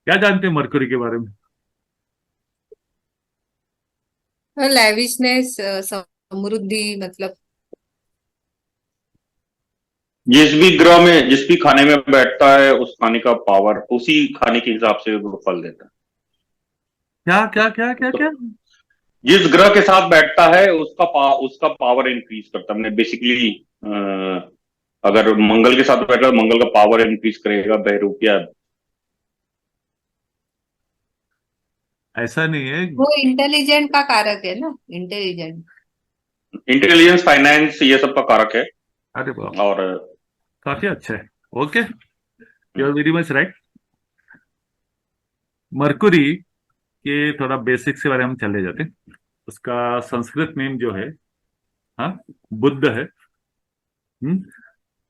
क्या जानते हैं मरकरी के बारे में? लैविशनेस, समृद्धि मतलब। जिस भी ग्रह में जिस भी खाने में बैठता है उस खाने का पावर उसी खाने के हिसाब से वो फल देता क्या क्या क्या है। क्या तो क्या? जिस ग्रह के साथ बैठता है उसका पावर इंक्रीज करता है। हमने बेसिकली अगर मंगल के साथ बैठा तो मंगल का पावर इंक्रीज करेगा बहरूपिया। ऐसा नहीं है। वो इंटेलिजेंट का कारक है ना, इंटेलिजेंट। इंटेलिजेंस, फाइनेंस, ये सब का कारक है। अरे बाप, और काफी अच्छा है। Okay, you are very much right. Mercury के थोड़ा बेसिक्स के बारे में हम चले जाते हैं। उसका संस्कृत नेम जो है, हाँ, बुद्ध है।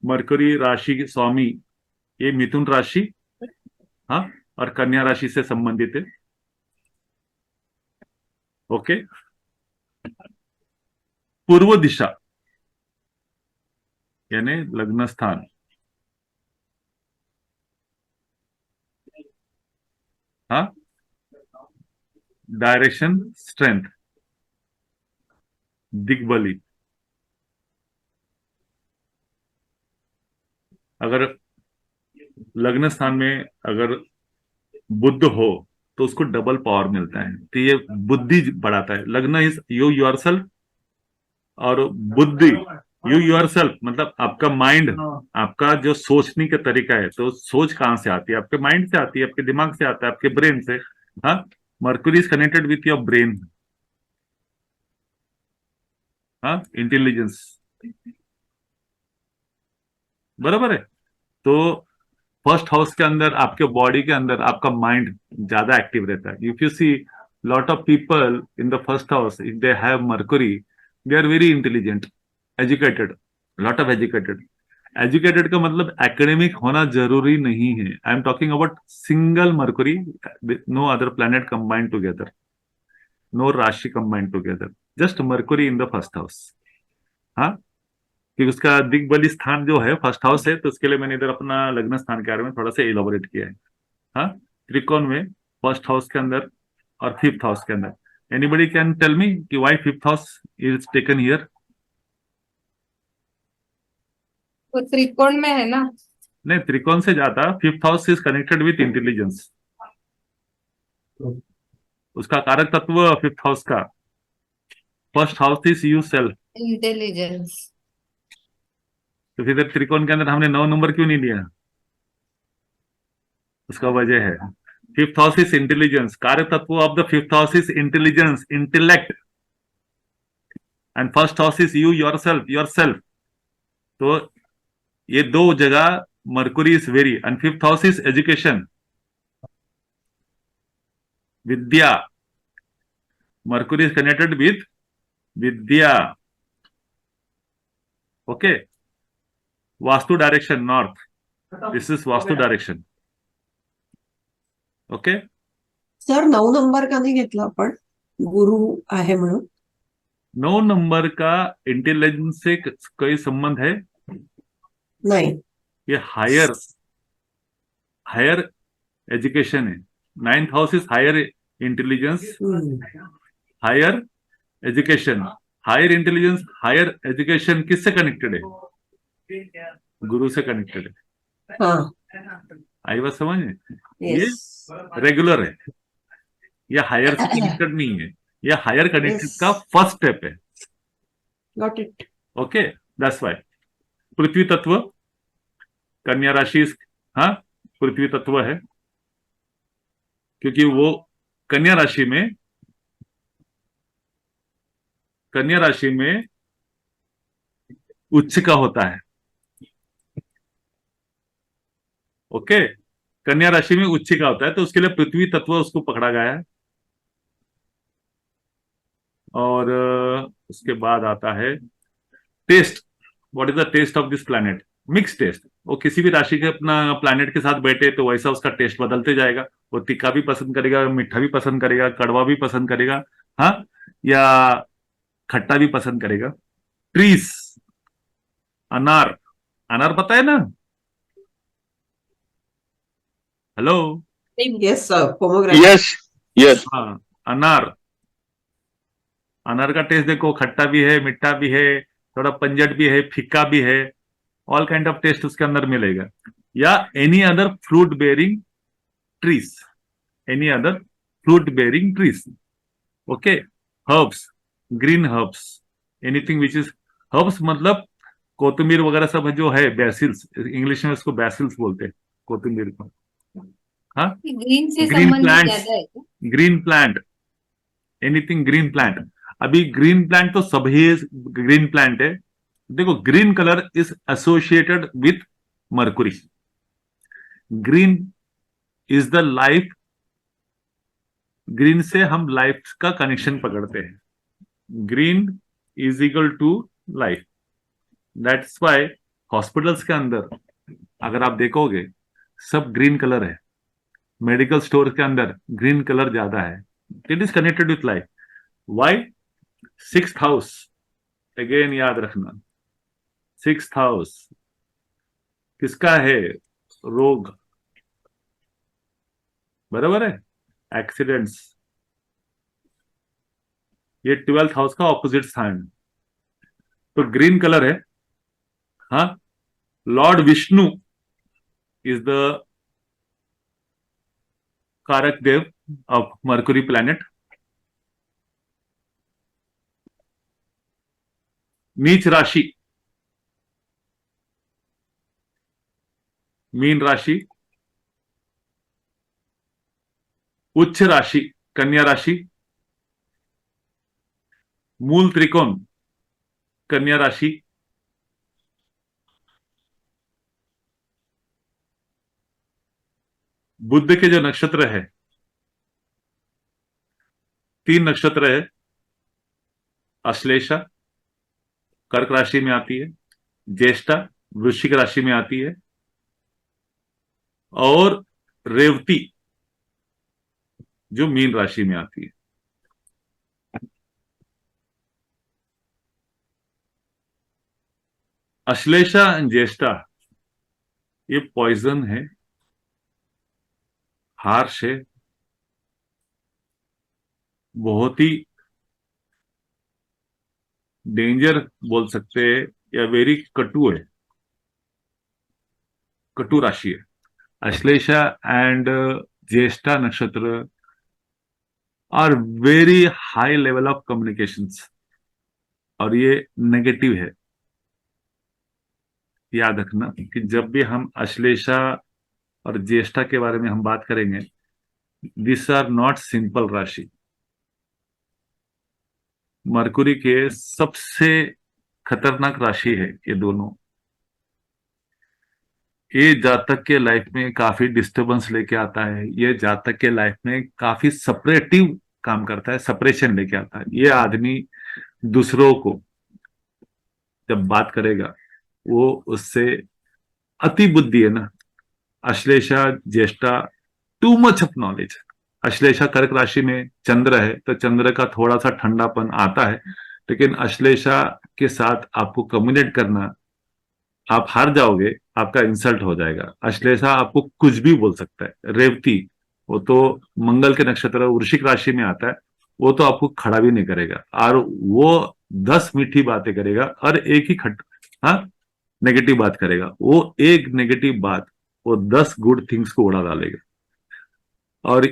मरकुरी राशि के स्वामी, ये मिथुन राशि, हाँ, और कन्या राशि से संबंधित है। ओके। पूर्व दिशा यानी लग्न स्थान, हाँ, डायरेक्शन स्ट्रेंथ, दिग्बली। अगर लग्न स्थान में अगर बुद्ध हो तो उसको डबल पावर मिलता है, तो ये बुद्धि बढ़ाता है। लग्न इज यू योरसेल्फ, और बुद्धि यू योरसेल्फ मतलब आपका माइंड, आपका जो सोचने का तरीका है। तो सोच कहाँ से आती है? आपके माइंड से आती है, आपके दिमाग से आता है, आपके ब्रेन से। हाँ, mercury is connected with your brain. हाँ, इंटेलिजेंस, बराबर है। तो फर्स्ट हाउस के अंदर, आपके बॉडी के अंदर आपका माइंड ज्यादा एक्टिव रहता है। If you see lot of people in the first house, if they have Mercury, they are very intelligent, educated, lot of educated. Educated का मतलब एकेडमिक होना जरूरी नहीं है। I am talking about single Mercury, no other planet combined together, no rashi combined together, just Mercury in the first house. हाँ, कि उसका दिग्बली स्थान जो है फर्स्ट हाउस है, तो उसके लिए मैंने इधर अपना लग्न स्थान के बारे में थोड़ा सा इलाबोरेट किया है। हाँ, त्रिकोण में फर्स्ट हाउस के अंदर और फिफ्थ हाउस के अंदर। एनीबडी कैन टेल मी कि why fifth house is taken here? वो त्रिकोण में है ना। नहीं, त्रिकोण से ज्यादा fifth house is connected with intelligence. उसका कारक तत्व फिफ्थ हाउस का, first house is you self. Intelligence. तो फिर त्रिकोण के अंदर हमने 9 नंबर क्यों नहीं लिया? उसका वजह है, फिफ्थ हाउस इज इंटेलिजेंस, कारक तत्व of the fifth house is intelligence, intellect, and first house is you your self, your self. तो ये दो जगह Mercury is very, and fifth house is education, Vidya. Mercury is connected with Vidya. Okay. Vastu direction north, this is vastu direction. Okay. Sir 9 number का नाही घेतला आपण, गुरु आहे म्हणून? 9 नंबर का इंटेलिजेंस से कोई संबंध है? नाही. ये हायर, हायर एजुकेशन है। Ninth house is higher intelligence, hmm. Higher education. Higher intelligence, higher education किससे कनेक्टेड है? गुरु से कनेक्टेड है। हा. आई बात समझ में? ये येस. रेगुलर है, ये हायर से कनेक्टेड नहीं है, ये हायर येस. कनेक्टेड का फर्स्ट स्टेप है। Got it. Okay, that's why. पृथ्वी तत्व, कन्या राशि, हाँ, पृथ्वी तत्व है, क्योंकि वो कन्या राशि में, कन्या राशि में उच्च का होता है। ओके, कन्या राशि में उच्च का होता है, तो उसके लिए पृथ्वी तत्व उसको पकड़ा गया है। और उसके बाद आता है taste. What is the taste of this planet? Mix taste. वो किसी भी राशि के अपना प्लैनेट के साथ बैठे तो वैसा उसका टेस्ट बदलते जाएगा। वो तीखा भी पसंद करेगा, मीठा भी पसंद करेगा, कड़वा भी पसंद करेगा, हाँ, या खट्टा भी पसंद करेगा। ट्रीज, अनार, अनार पता है ना? Hello? Yes pomegranate yes yes हाँ, अनार। अनार का टेस्ट देखो, खट्टा भी है, मीठा भी है, थोड़ा पंजट भी है, फीका भी है, ऑल काइंड ऑफ टेस्ट उसके अंदर मिलेगा। या any other fruit bearing trees, any other fruit bearing trees. Okay, herbs, green herbs, anything which is herbs, मतलब कोतमीर वगैरह सब जो है, बेसिल्स, इंग्लिश में उसको बेसिल्स बोलते हैं कोतमीर को। हाँ, ग्रीन से ग्रीन संबंधित प्लांट्स, ज्यादा है क्या? Green plant, anything green plant. अभी ग्रीन प्लांट तो सभी ग्रीन प्लांट है। देखो, green colour is associated with Mercury. Green is the life, green से हम लाइफ का कनेक्शन पकड़ते हैं। Green is equal to life. That's why hospitals के अंदर अगर आप देखोगे सब ग्रीन कलर है, मेडिकल स्टोर के अंदर ग्रीन कलर ज्यादा है। It is connected with life. Why? Sixth house, again याद रखना, सिक्स्थ हाउस किसका है? रोग, बराबर है, एक्सीडेंट्स। ये 12th हाउस का ऑपोजिट स्थान है। तो ग्रीन कलर है। हाँ, लॉर्ड विष्णु इज द कारक देव ऑफ मर्कुरी प्लैनेट। नीच राशि मीन राशि, उच्च राशि कन्या राशि, मूल त्रिकोण कन्या राशि, बुध के जो नक्षत्र है, 3 नक्षत्र है, अश्लेषा कर्क राशि में आती है, ज्येष्ठा वृश्चिक राशि में आती है, और रेवती जो मीन राशि में आती है। अश्लेषा एंड ज्येष्ठा ये पॉइजन है, हार्श है, बहुत ही डेंजर बोल सकते हैं, या वेरी कटु है, कटु राशि है। अश्लेषा एंड ज्येष्ठा नक्षत्र are very high level of communications, और ये नेगेटिव है। याद रखना कि जब भी हम अश्लेषा और ज्येष्ठा के बारे में हम बात करेंगे, दिस आर नॉट सिंपल राशि। मरकुरी के सबसे खतरनाक राशि है ये दोनों। ये जातक के लाइफ में काफी डिस्टरबेंस लेके आता है, ये जातक के लाइफ में काफी सपरेटिव काम करता है, सपरेशन लेके आता है। ये आदमी दूसरों को जब बात करेगा वो उससे, अति बुद्धि है ना, Ashlesha Jyeshtha, too much of knowledge. Ashlesha कर्क राशि में चंद्र है तो चंद्र का थोड़ा सा ठंडापन आता है, लेकिन अश्लेषा के साथ आपको कम्युनिकेट करना, आप हार जाओगे, आपका इंसल्ट हो जाएगा। अश्लेषा आपको कुछ भी बोल सकता है। रेवती वो तो मंगल के नक्षत्र वृश्चिक राशि में आता है, वो तो आपको खड़ा भी नहीं करेगा, और वो 10 मीठी बातें करेगा और एक ही हाँ नेगेटिव बात करेगा। वो एक नेगेटिव बात वो 10 गुड थिंग्स को उड़ा डालेगा। और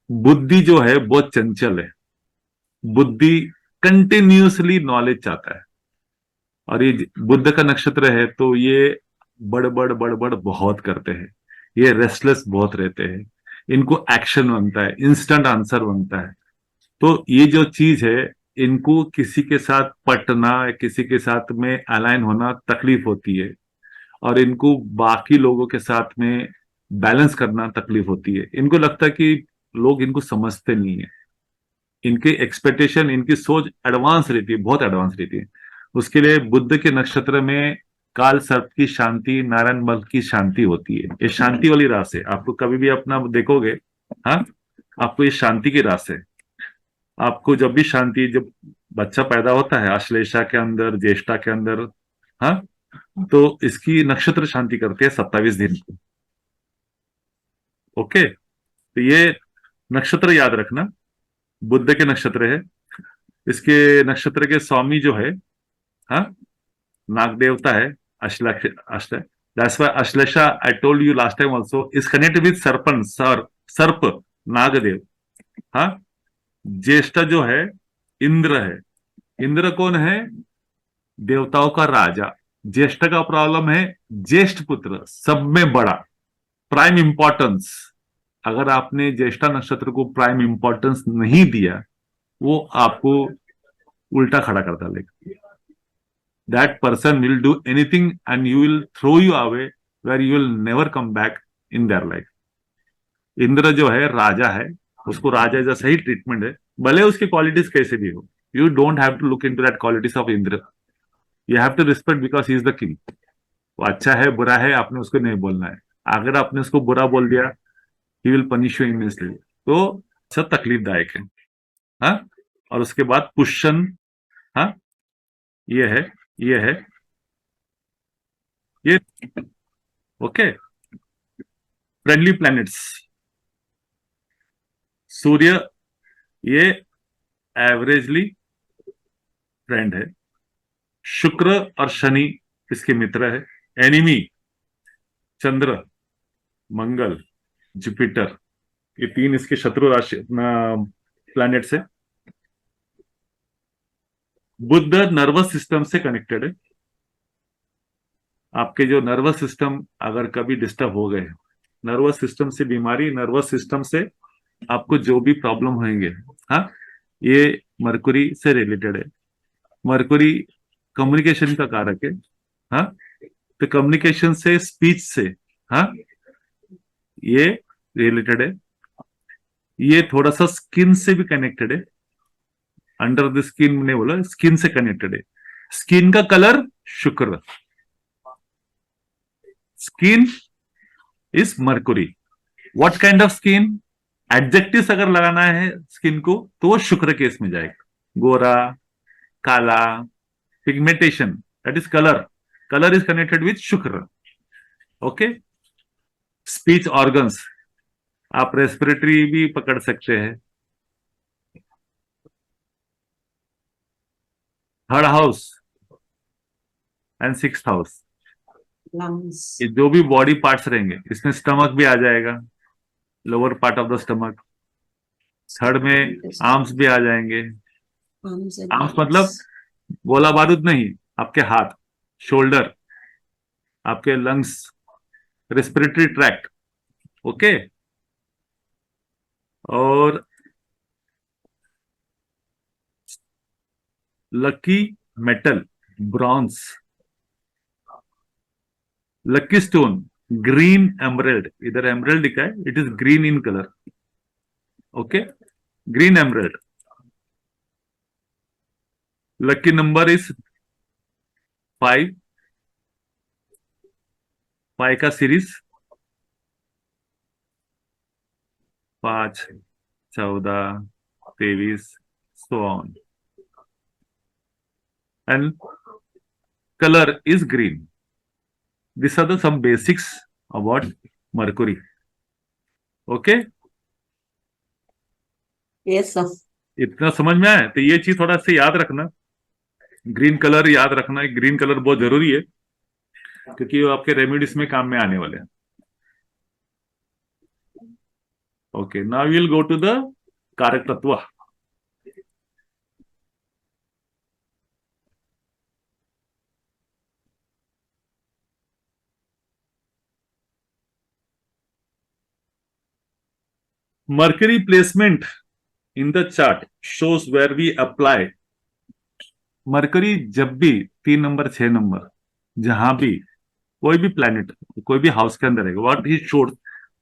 बुद्धि जो है बहुत चंचल है, बुद्धि कंटिन्यूसली नॉलेज चाहता है। और ये बुद्ध का नक्षत्र है तो ये बड़ बहुत करते हैं, ये रेस्टलेस बहुत रहते हैं, इनको एक्शन बनता है, इंस्टेंट आंसर बनता है। तो ये जो चीज है, इनको किसी के साथ पटना, किसी के साथ में अलाइन होना तकलीफ होती है, और इनको बाकी लोगों के साथ में बैलेंस करना तकलीफ होती है। इनको लगता है कि लोग इनको समझते नहीं है, इनके एक्सपेक्टेशन, इनकी सोच एडवांस रहती है, बहुत एडवांस रहती है। उसके लिए बुद्ध के नक्षत्र में काल सर्प की शांति, नारायण बल की शांति होती है। ये शांति वाली रास है, आपको कभी भी अपना देखोगे, हाँ, आपको ये शांति की रास है। आपको जब भी शांति, जब बच्चा पैदा होता है अश्लेषा के अंदर, ज्येष्ठा के अंदर, हाँ, तो इसकी नक्षत्र शांति करती है 27 दिन को। ओके, तो ये नक्षत्र याद रखना, बुध के नक्षत्र है। इसके नक्षत्र के स्वामी जो है, हाँ, नाग देवता है, Ashlesha. That's why Ashlesha, I told you last time also, is connected with सर्पन, सर्प, नागदेव। हाँ, ज्येष्ठ जो है इंद्र है। इंद्र कौन है? देवताओं का राजा। ज्येष्ठ का प्रॉब्लम है ज्येष्ठ पुत्र, सब में बड़ा, प्राइम इंपॉर्टेंस। अगर आपने ज्येष्ठा नक्षत्र को प्राइम इंपॉर्टेंस नहीं दिया, वो आपको उल्टा खड़ा कर डालेगा। That person will do anything and you will throw you away, where you will never come back in their life. Indra जो है राजा है, उसको राजा जैसा ही ट्रीटमेंट है, भले उसकी क्वालिटीज कैसे भी हो। You don't have to look into that qualities of Indra, you have to respect because he is the king. वो अच्छा है बुरा है आपने उसको नहीं बोलना है। अगर आपने उसको बुरा बोल दिया, he will punish you immensely. तो सब तकलीफदायक है। हाँ, और उसके बाद पुष्यन, हाँ, ये है, ये है, ये ओके। फ्रेंडली प्लैनेट्स, सूर्य ये एवरेजली फ्रेंड है। शुक्र और शनि इसके मित्र है। एनिमी चंद्र, मंगल, जुपिटर, ये तीन इसके शत्रु राशि प्लैनेट्स है। बुध नर्वस सिस्टम से कनेक्टेड है। आपके जो नर्वस सिस्टम अगर कभी डिस्टर्ब हो गए, नर्वस सिस्टम से बीमारी, नर्वस सिस्टम से आपको जो भी प्रॉब्लम होंगे, हाँ, ये मरकुरी से रिलेटेड है। मरकुरी कम्युनिकेशन का कारक है। हाँ, तो कम्युनिकेशन से, स्पीच से, हाँ, ये रिलेटेड है। ये थोड़ा सा स्किन से भी कनेक्टेड है। अंडर द स्किन ने बोला, स्किन से कनेक्टेड है। स्किन का कलर शुक्र, skin is Mercury. What kind of skin? Adjectives अगर लगाना है स्किन को तो वो शुक्र केस में जाएगा। गोरा, काला, pigmentation, that is colour. Colour is connected with शुक्र। ओके। स्पीच ऑर्गन्स, आप रेस्पिरेटरी भी पकड़ सकते हैं। Third house and sixth house, lungs, ये जो भी बॉडी पार्ट्स रहेंगे, इसमें स्टमक भी आ जाएगा, lower part of the stomach. Third में आर्म्स भी आ जाएंगे। आर्म्स मतलब गोला बारूद नहीं, आपके हाथ, शोल्डर, आपके लंग्स, रेस्पिरेटरी ट्रैक्ट। ओके। और lucky metal bronze, lucky stone green emerald, इधर एमरल्ड लिखा है, it is green in colour. Okay, green emerald. Lucky number is 5, 5 का series 5, 14, 23, so on, and color is green. These are the some basics about Mercury. Okay, yes sir. इतना समझ में आया? तो ये चीज थोड़ा सा याद रखना, ग्रीन कलर याद रखना। ग्रीन कलर बहुत जरूरी है क्योंकि वो आपके रेमेडीज में काम में आने वाले हैं। Okay, now we will go to the कारक तत्व। Mercury placement in the chart shows where we apply. Mercury जब भी 3 नंबर 6 नंबर जहां भी कोई भी प्लैनेट कोई भी हाउस के अंदर है, व्हाट ही शोड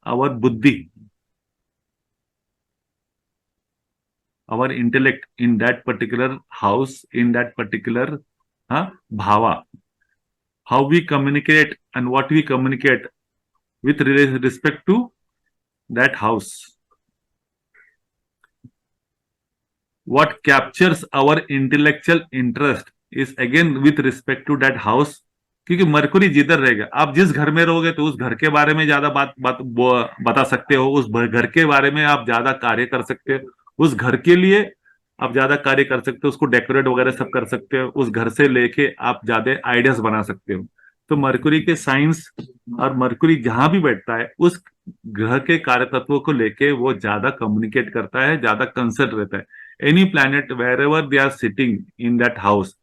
आवर बुद्धि, our intellect in that particular house, in that particular भावा, how we communicate and what we communicate with respect to that house. What captures our intellectual interest is again with respect to that house क्योंकि Mercury जिधर रहेगा, आप जिस घर में रहोगे तो उस घर के बारे में ज्यादा बता सकते हो, उस घर के बारे में आप ज्यादा कार्य कर सकते हो, उस घर के लिए आप ज्यादा कार्य कर सकते हो, उसको डेकोरेट वगैरह सब कर सकते हो, उस घर से लेके आप ज्यादा आइडियाज बना सकते हो। तो मरकुरी के साइंस और मरकुरी जहां भी बैठता है उस ग्रह के कार्य तत्वों को लेके वो ज्यादा कम्युनिकेट करता है, ज्यादा कंसर्न रहता है। Any planet where ever they are sitting in that house,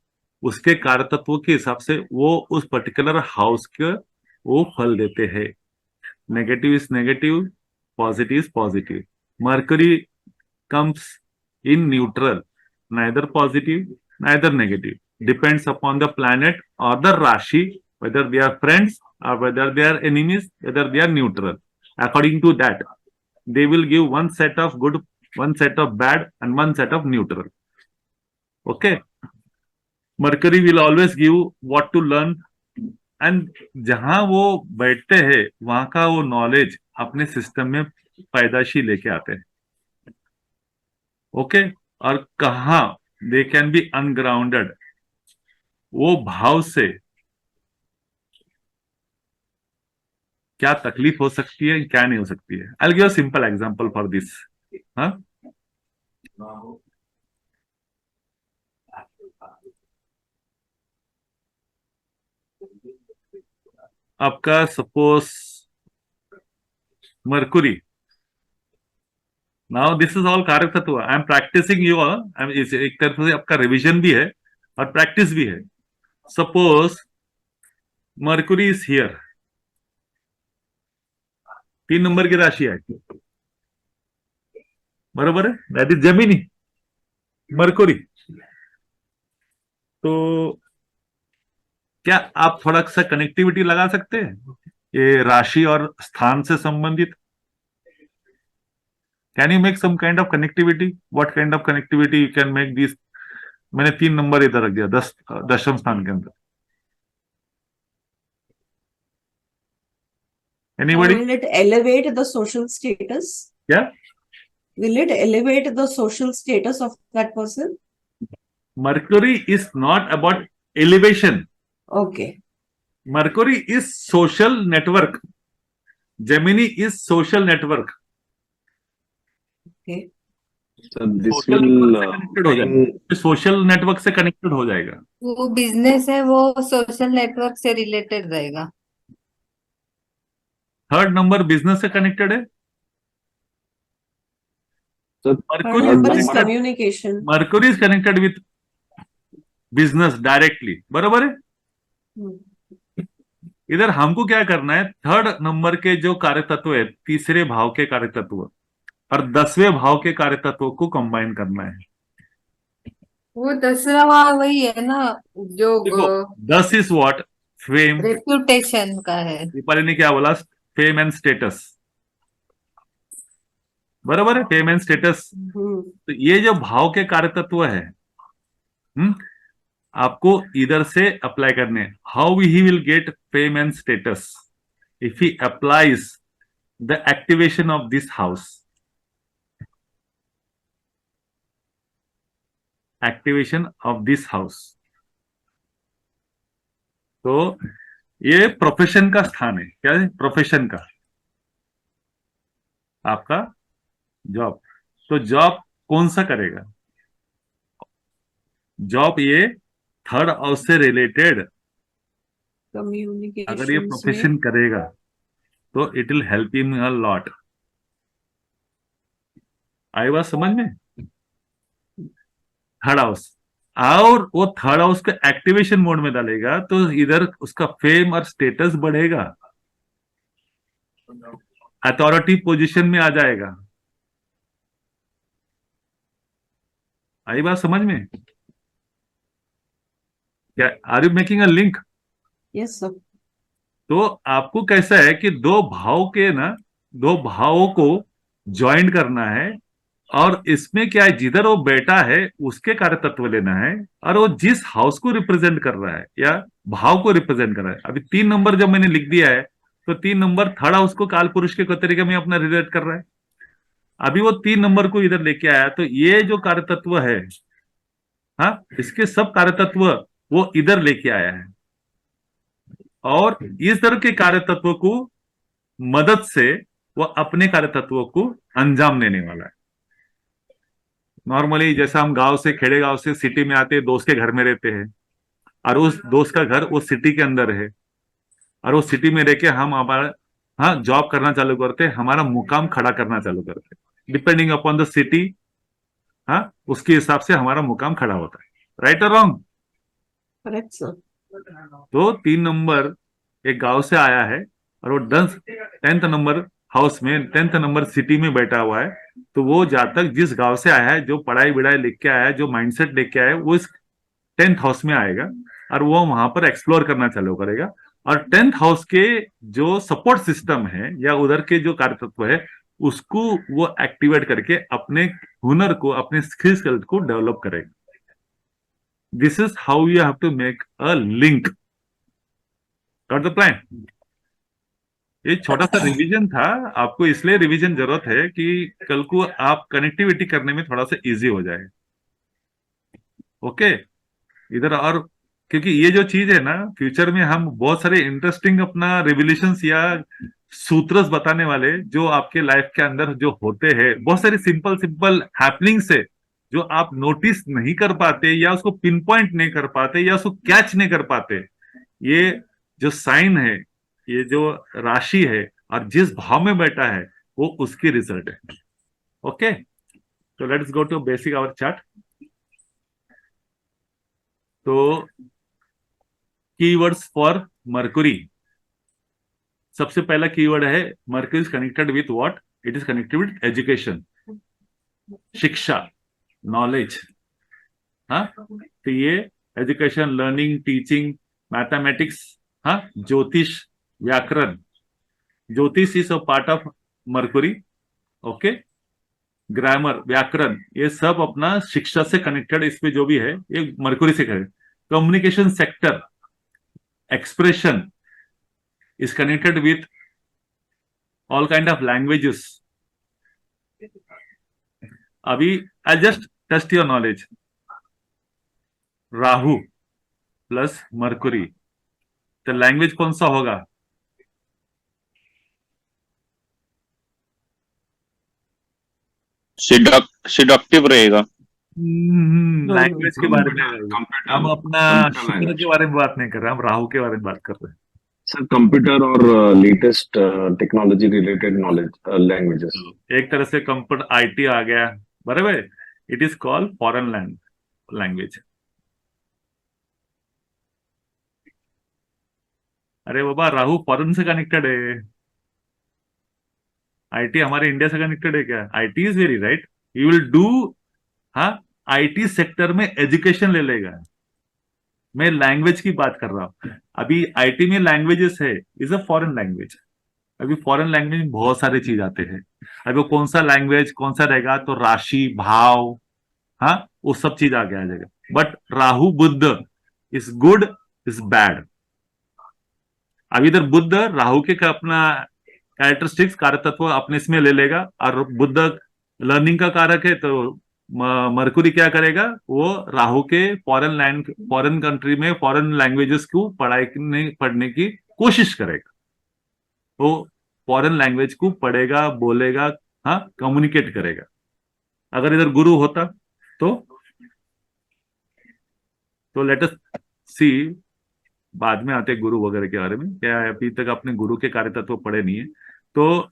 उसके कार्य तत्वों के हिसाब से वो उस पर्टिकुलर हाउस के वो फल देते हैं। Negative is negative, positive is positive. Mercury comes in neutral, neither positive neither negative, depends upon the planet or the rashi, whether they are friends or whether they are enemies, whether they are neutral. According to that, they will give one set of good, one set of bad, and one set of neutral. Okay, Mercury will always give what to learn, and जहां वो बैठते हैं वहां का वो knowledge अपने system में पैदाशी लेके आते हैं। ओके, और कहा दे कैन बी अनग्राउंडेड, वो भाव से क्या तकलीफ हो सकती है, क्या नहीं हो सकती है। I will give a simple example for this. हाँ, आपका suppose Mercury, now this is all कारक तत्व, आई एम प्रैक्टिसिंग यू, एक तरफ से आपका रिविजन भी है और प्रैक्टिस भी है। Suppose Mercury is here, 3 number की राशि है, बराबर है, दैट इज जेमिनी मरकुरी। तो क्या आप थोड़ा सा कनेक्टिविटी लगा सकते हैं ये राशि और स्थान से संबंधित? Can you make some kind of connectivity? What kind of connectivity you can make this? मैंने 3 नंबर इधर रख दिया, 10वें स्थान के अंदर। Anybody? Will it elevate the social status? क्या? Will it elevate the social status of that person? Mercury is not about elevation. Okay. Mercury is social network. Gemini is social network. Okay. So this Social will network से connected हो जाएगा, social network से connected हो जाएगा। वो business है, वो social network से रिलेटेड रहेगा। 3rd नंबर बिजनेस से कनेक्टेड है। so Third number is communication. Mercury is connected with business directly, बराबर है। Hmm. इधर हमको क्या करना है, 3rd नंबर के जो कार्य तत्व है, 3रे भाव के कार्य तत्व और 10वें भाव के कार्य तत्वों को कंबाइन करना है। वो 10वां वही है ना जो देखो 10 इज व्हाट? फेम। रेप्यूटेशन का है। दीपाली ने क्या बोला? फेम एंड स्टेटस, बराबर है, फेम एंड स्टेटस। Hmm. तो ये जो भाव के कार्य तत्व है, आपको इधर से अप्लाई करने। How he will get fame and status? If he applies the activation of this house, activation of this house. तो ये प्रोफेशन का स्थान है। क्या है? प्रोफेशन का, आपका जॉब। तो जॉब कौन सा करेगा? जॉब ये 3rd हाउस से रिलेटेड, अगर ये Communications प्रोफेशन करेगा तो it will help him a lot. आई बात समझ में? 3rd हाउस, और वो 3rd हाउस को एक्टिवेशन मोड में डालेगा तो इधर उसका फेम और स्टेटस बढ़ेगा, अथॉरिटी पोजीशन में आ जाएगा। आई बात समझ में? क्या are you making a link? Yes, sir. तो आपको कैसा है कि 2 भाव के ना, 2 भावों को ज्वाइन करना है, और इसमें क्या है, जिधर वो बैठा है उसके कार्य तत्व लेना है, और वो जिस हाउस को रिप्रेजेंट कर रहा है या भाव को रिप्रेजेंट कर रहा है। अभी 3 नंबर जब मैंने लिख दिया है तो 3 नंबर 3rd हाउस को काल पुरुष के तरीके में अपना रिलेट कर रहा है। अभी वो 3 नंबर को इधर लेके आया, तो ये जो कार्य तत्व है, हाँ, इसके सब कार्य तत्व वो इधर लेके आया है। और इस तरह के कार्य तत्व को मदद से वो अपने कार्य तत्वों को अंजाम देने वाला है। नॉर्मली जैसा हम गांव से, खेड़े गांव से सिटी में आते हैं, दोस्त के घर में रहते हैं, और उस दोस्त का घर वो सिटी के अंदर है, और वो सिटी में रह के हम हमारा, हाँ, जॉब करना चालू करते हैं, हमारा मुकाम खड़ा करना चालू करते हैं, डिपेंडिंग अपॉन द सिटी। हाँ, उसके हिसाब से हमारा मुकाम खड़ा होता है। राइट और रॉन्ग? Correct sir. तो 3 नंबर एक गांव से आया है, और वो 10th नंबर हाउस में, 10th नंबर सिटी में बैठा हुआ है। तो वो जब तक जिस गांव से आया है, जो पढ़ाई बिढ़ाई लिख के आया है, जो माइंडसेट लेके आया है, वो इस 10th हाउस में आएगा, और वो वहां पर एक्सप्लोर करना चालू करेगा। और 10th हाउस के जो सपोर्ट सिस्टम है या उधर के जो कार्य तत्व है, उसको वो एक्टिवेट करके अपने हुनर को, अपने स्किल्स को डेवलप करेगा। This is how you have to make a link. Got the plan? ये छोटा सा रिवीजन था, आपको इसलिए रिवीजन जरूरत है कि कल को आप कनेक्टिविटी करने में थोड़ा सा इजी हो जाए। ओके, इधर और, क्योंकि ये जो चीज है ना, फ्यूचर में हम बहुत सारे इंटरेस्टिंग अपना रिविलेशंस या सूत्रस बताने वाले, जो आपके लाइफ के अंदर जो होते हैं, बहुत सारी सिंपल सिंपल हैपनिंग्स है जो आप नोटिस नहीं कर पाते, या उसको पिन पॉइंट नहीं कर पाते, या उसको कैच नहीं कर पाते। ये जो साइन है, ये जो राशि है, और जिस भाव में बैठा है, वो उसकी रिजल्ट है। ओके, तो let's go to basic our chart. तो कीवर्ड्स फॉर मर्कुरी। सबसे पहला कीवर्ड है Mercury is connected with what? It is connected with education, शिक्षा, नॉलेज। हाँ, तो ये एजुकेशन, लर्निंग, टीचिंग, मैथमेटिक्स, हाँ, ज्योतिष, व्याकरण। ज्योतिष is a part of Mercury. Okay, grammar, व्याकरण, ये सब अपना शिक्षा से कनेक्टेड, इसमें जो भी है ये मर्कुरी से connected. Communication sector, expression is connected with all kind of languages. अभी I just test your knowledge. Rahu plus Mercury, तो लैंग्वेज कौन सा होगा? सिडक्टिव रहेगा। लैंग्वेज के बारे में कंप्यूटर हम अपना शुक्र लैंग्वेज के बारे में बात नहीं कर रहे, हम राहु के बारे में बात कर रहे हैं। सर, कंप्यूटर और latest technology related knowledge languages. एक तरह से कंप्यूटर आईटी आ गया, बराबर। It is called foreign language. अरे बाबा, राहु फॉरेन से कनेक्टेड है, आईटी हमारे इंडिया से कनेक्टेड है क्या? IT is very right, you will do. हाँ, आईटी सेक्टर में एजुकेशन ले लेगा। मैं लैंग्वेज की बात कर रहा हूं। अभी आईटी में लैंग्वेजेस है, इज अ फॉरेन लैंग्वेज। अभी फॉरेन लैंग्वेज में बहुत सारे चीज आते हैं। अभी वो कौन सा लैंग्वेज कौन सा रहेगा, तो राशि, भाव, हाँ, वो सब चीज आगे आ जाएगा। But Rahu Budh is good, is bad. अभी इधर बुध राहु के का अपना कैरेक्टरिस्टिक्स, कार्य तत्व अपने इसमें ले लेगा, और बुध लर्निंग का कारक है, तो मरकुरी क्या करेगा? वो राहु के फॉरेन कंट्री में फॉरेन लैंग्वेजेस को पढ़ने की कोशिश करेगा। वो फॉरेन लैंग्वेज को पढ़ेगा, बोलेगा, हाँ, कम्युनिकेट करेगा। अगर इधर गुरु होता तो लेट अस सी, बाद में आते गुरु वगैरह के बारे में, क्या अभी तक अपने गुरु के कार्य तत्व पढ़े नहीं है। तो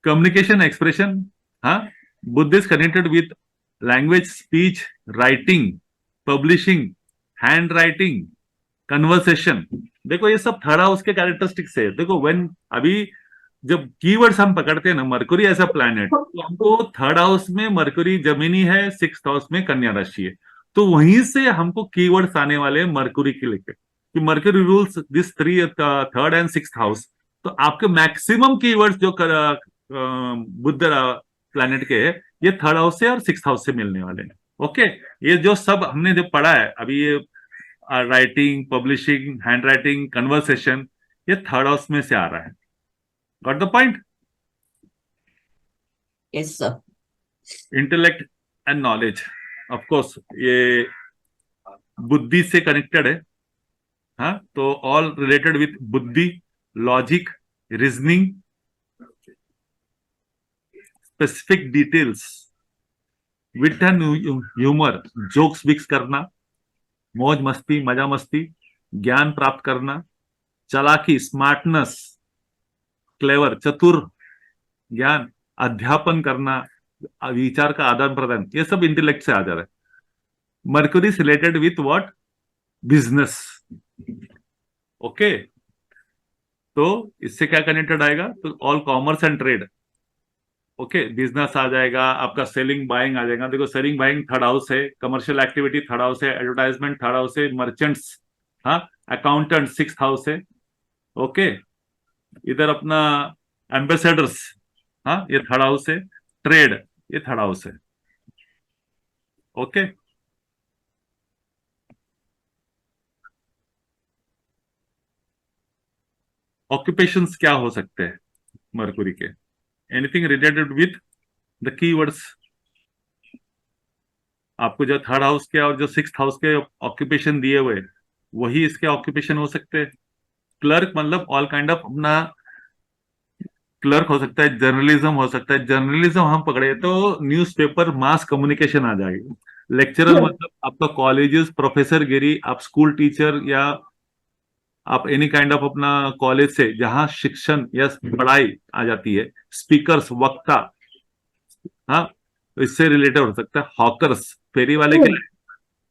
कम्युनिकेशन, एक्सप्रेशन, हाँ, Buddha is connected with language, speech, writing, publishing, hand writing, conversation. देखो ये सब थर्ड हाउस के कैरेक्टरिस्टिक्स है। देखो व्हेन, अभी जब कीवर्ड्स हम पकड़ते हैं ना, मरकुरी एज अ प्लैनेट, तो हमको थर्ड हाउस में मरकुरी जमीनी है, 6th हाउस में कन्या राशि है, तो वहीं से हमको कीवर्ड्स आने वाले हैं मरकुरी के लेकर, कि Mercury rules this 3rd and 6th house. तो आपके मैक्सिमम कीवर्ड्स जो बुद्ध प्लैनेट के है, ये 3rd हाउस से और 6th हाउस से मिलने वाले हैं। ओके, ये जो सब हमने जो पढ़ा है अभी, ये writing, publishing, hand writing, conversation, ये 3rd हाउस में से आ रहा है। Got the point? Yes sir. Intellect and knowledge, of course ये बुद्धि से कनेक्टेड है। हाँ, तो ऑल रिलेटेड विथ बुद्धि, logic, reasoning, specific details, with and humour, jokes विक्स करना, मौज मस्ती, मजा मस्ती, ज्ञान प्राप्त करना, चालाकी, स्मार्टनेस, क्लेवर, चतुर, ज्ञान, अध्यापन करना, विचार का आदान प्रदान, ये सब इंटेलेक्ट से आ जा रहा है। Mercury is related with what? Business. Okay, तो इससे क्या कनेक्टेड आएगा? तो all commerce and trade. Okay, business आ जाएगा, आपका सेलिंग बाइंग आ जाएगा। देखो, सेलिंग बाइंग थर्ड हाउस है, कमर्शियल एक्टिविटी थर्ड हाउस है, एडवर्टाइजमेंट थर्ड हाउस है, मर्चेंट्स, हाँ, अकाउंटेंट सिक्स्थ हाउस है। ओके, इधर अपना एम्बेसडर्स, हाँ, ये थर्ड हाउस है, ट्रेड ये थर्ड हाउस है। ओके, ऑक्यूपेशंस क्या हो सकते हैं मरकुरी के? Anything related with the keywords. आपको जो थर्ड हाउस के और जो सिक्स्थ हाउस के ऑक्यूपेशन दिए हुए, वही इसके ऑक्यूपेशन हो सकते हैं। क्लर्क मतलब ऑल काइंड ऑफ अपना क्लर्क हो सकता है, जर्नलिज्म हो सकता है। जर्नलिज्म हम पकड़े तो न्यूज़पेपर, मास कम्युनिकेशन आ जाएगी। लेक्चरर मतलब आपका कॉलेजेस, प्रोफेसर गिरी, आप स्कूल टीचर, या आप एनी काइंड ऑफ अपना कॉलेज से जहां शिक्षण या पढ़ाई आ जाती है। स्पीकर्स, वक्ता, हाँ, तो इससे रिलेटेड हो सकता है। हॉकर्स, फेरी वाले के लिए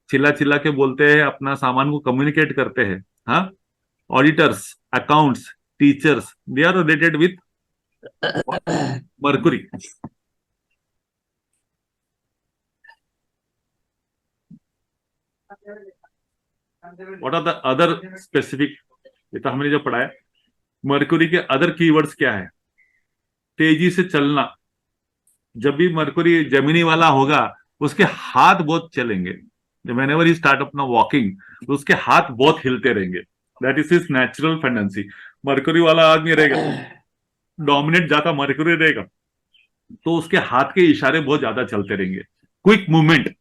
चिल्ला चिल्ला के बोलते हैं, अपना सामान को कम्युनिकेट करते हैं। हाँ, auditors, accounts, teachers, they are related with Mercury. What are the other specific? ये तो हमने जो पढ़ा है। मर्कुरी के अदर कीवर्ड्स क्या है? तेजी से चलना। जब भी मर्कुरी जमीनी वाला होगा, उसके हाथ बहुत चलेंगे। जब व्हेनेवर ही स्टार्ट अपना वॉकिंग, तो उसके हाथ बहुत हिलते रहेंगे। That is his natural tendency. Mercury वाला आदमी रहेगा, डोमिनेट ज्यादा मर्कुरी रहेगा, तो उसके हाथ के इशारे बहुत ज्यादा चलते रहेंगे। क्विक मूवमेंट,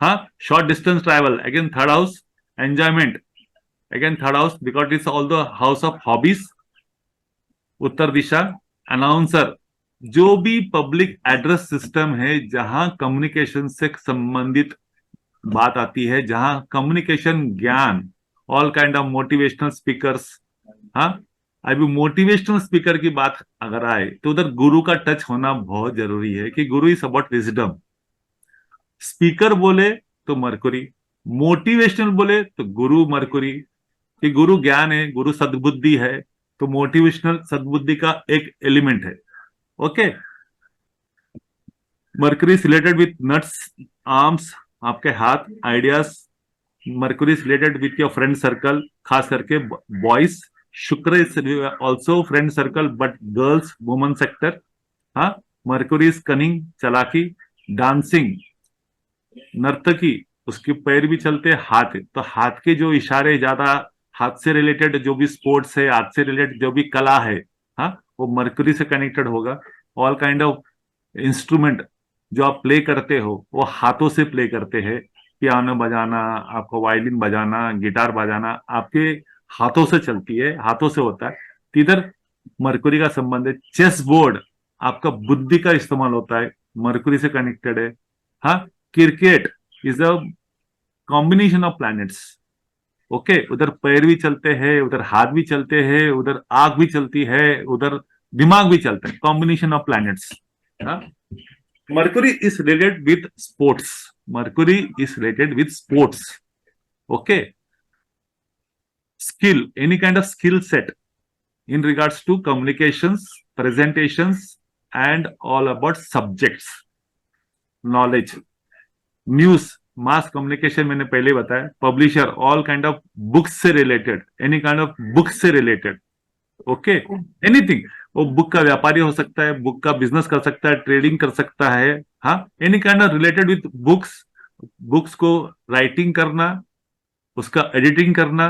हाँ, short distance travel, again third house. Enjoyment, again third house, because it's all the house of hobbies. Uttar Disha, announcer, जो भी पब्लिक एड्रेस सिस्टम है, जहां कम्युनिकेशन से संबंधित बात आती है, जहां कम्युनिकेशन ज्ञान, all kind of motivational speakers. हाँ, अभी मोटिवेशनल स्पीकर की बात अगर आए तो उधर गुरु का टच होना बहुत जरूरी है, कि गुरु इज अबाउट विजडम। स्पीकर बोले तो मरकुरी, मोटिवेशनल बोले तो गुरु मरकुरी, कि गुरु ज्ञान है, गुरु सद्बुद्धि है, तो मोटिवेशनल सद्बुद्धि का एक एलिमेंट है। Okay, mercury is related with nuts, arms, आपके हाथ, ideas. Mercury is related with your friend circle, खास करके बॉयज। शुक्र is also friend circle, but girls, woman sector. हाँ, मरकरी इज कनिंग, चालाकी, डांसिंग, नर्तकी, उसके पैर भी चलते हैं, हाथ, तो हाथ के जो इशारे ज्यादा, हाथ से रिलेटेड जो भी स्पोर्ट्स है, हाथ से रिलेटेड जो भी कला है, हाँ, वो मरकरी से कनेक्टेड होगा। ऑल काइंड ऑफ इंस्ट्रूमेंट जो आप प्ले करते हो, वो हाथों से प्ले करते हैं। पियानो बजाना, आपको वायलिन बजाना, गिटार बजाना, आपके हाथों से चलती है, हाथों से होता है। तो इधर मरकरी का संबंध है। चेस बोर्ड, आपका बुद्धि का इस्तेमाल होता है, मरकरी से कनेक्टेड है। हाँ, cricket is a combination of planets. Okay, उधर पैर भी चलते हैं, उधर हाथ भी चलते हैं, उधर आंख भी चलती है, उधर दिमाग भी चलता है, combination of planets. Mercury is related with sports. Mercury is related with sports. Okay. Skill, any kind of skill set in regards to communications, presentations, and all about subjects. Knowledge. News, mass communication मैंने पहले बताया. Publisher, all kind of books से related, any kind of books से related. Okay, anything, वो book का व्यापारी हो सकता है, बुक का बिजनेस कर सकता है, ट्रेडिंग कर सकता है। हाँ, any kind of related with books. Books को राइटिंग करना, उसका एडिटिंग करना,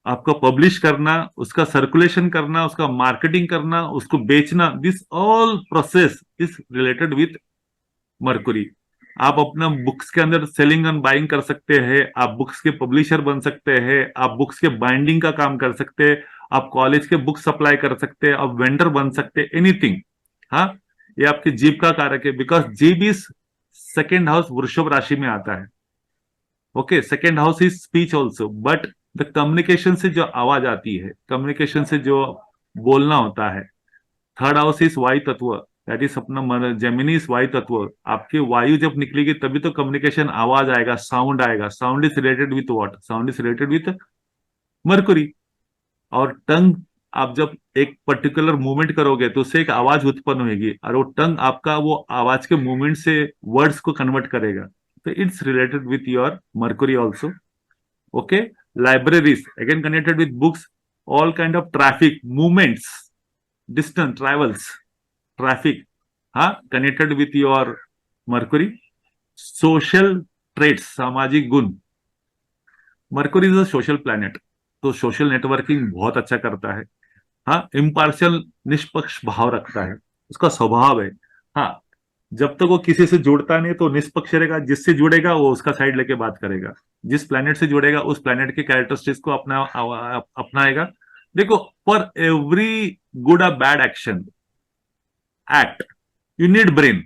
आपको पब्लिश करना, उसका सर्कुलेशन करना, उसका मार्केटिंग करना, उसको बेचना, this all process is related with Mercury. आप अपना बुक्स के अंदर सेलिंग एंड बाइंग कर सकते हैं, आप बुक्स के पब्लिशर बन सकते हैं, आप बुक्स के बाइंडिंग का काम कर सकते हैं, आप कॉलेज के बुक सप्लाई कर सकते हैं, आप वेंडर बन सकते हैं, एनीथिंग। हाँ, ये आपकी जीव का कारक है, बिकॉज जीव इज सेकेंड हाउस वृषभ राशि में आता है। Okay, second house is speech also, but the communication से जो आवाज आती है, कम्युनिकेशन से जो बोलना होता है। थर्ड हाउस इज वायु तत्व, दैट इज अपना जेमिनी इज वायु तत्व। आपकी वायु जब निकलेगी तभी तो कम्युनिकेशन आवाज आएगा, साउंड आएगा। Sound is related with what? Sound is related with Mercury. और टंग, आप जब एक पर्टिकुलर मूवमेंट करोगे तो उससे एक आवाज उत्पन्न होगी, और वो टंग आपका वो आवाज के मूवमेंट से वर्ड्स को कन्वर्ट करेगा। तो it's related with your Mercury also. Okay, libraries again connected with books, all kind of traffic movements, distance travels, traffic, हाँ, connected with your Mercury. Social traits, सामाजिक गुण, Mercury is a social planet, तो social networking बहुत अच्छा करता है। हाँ, impartial, निष्पक्ष भाव रखता है, उसका स्वभाव है। हाँ, जब तक वो किसी से जुड़ता नहीं तो निष्पक्ष रहेगा, जिससे जुड़ेगा वो उसका साइड लेके बात करेगा, जिस प्लैनेट से जुड़ेगा उस प्लैनेट के कैरेक्टरिस्टिक्स को अपनाएगा। देखो, फॉर एवरी गुड और bad action act you need brain.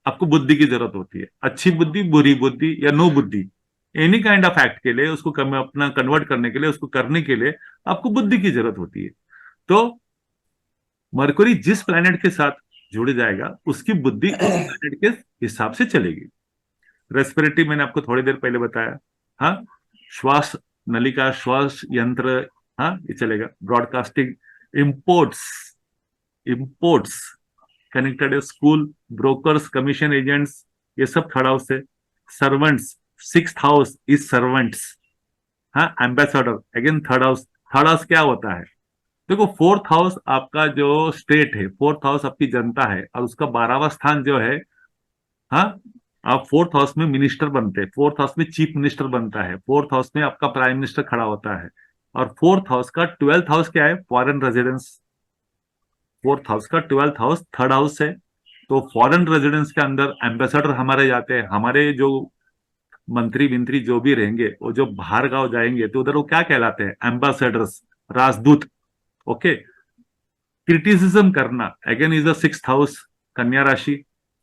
आपको बुद्धि की जरूरत होती है, अच्छी बुद्धि, बुरी बुद्धि या नो बुद्धि। एनी काइंड ऑफ एक्ट के लिए, उसको अपना कन्वर्ट करने के लिए, उसको करने के लिए आपको बुद्धि की जरूरत होती है। तो मरकुरी जिस प्लैनेट के साथ जुड़ जाएगा उसकी बुद्धि उस प्लैनेट के हिसाब से चलेगी। रेस्पिरेटरी मैंने आपको थोड़ी देर पहले बताया। हाँ, श्वास नलिका, श्वास यंत्र, हाँ, ये चलेगा। ब्रॉडकास्टिंग, इंपोर्ट्स, इंपोर्ट्स कनेक्टेड है, स्कूल, ब्रोकर्स, कमीशन एजेंट्स, ये सब थर्ड हाउस है। Servants, sixth house is servants. हाँ, ambassador again third house. Third house क्या होता है? देखो, फोर्थ हाउस आपका जो स्टेट है, फोर्थ हाउस आपकी जनता है, और उसका 12वां स्थान जो है, हाँ, आप फोर्थ हाउस में मिनिस्टर बनते हैं, फोर्थ हाउस में चीफ मिनिस्टर बनता है, फोर्थ हाउस में आपका प्राइम मिनिस्टर खड़ा होता है। और फोर्थ हाउस का 12th हाउस क्या है? Foreign residence. फोर्थ हाउस का 12th हाउस थर्ड हाउस है। तो फॉरेन रेजिडेंस के अंदर एम्बेसडर हमारे जाते हैं, हमारे जो मंत्री विंत्री जो भी रहेंगे, वो जो बाहर गांव जाएंगे तो उधर वो क्या कहलाते हैं? एम्बेसडर्स, राजदूत। ओके, क्रिटिसिज्म करना again is the sixth house, कन्या राशि।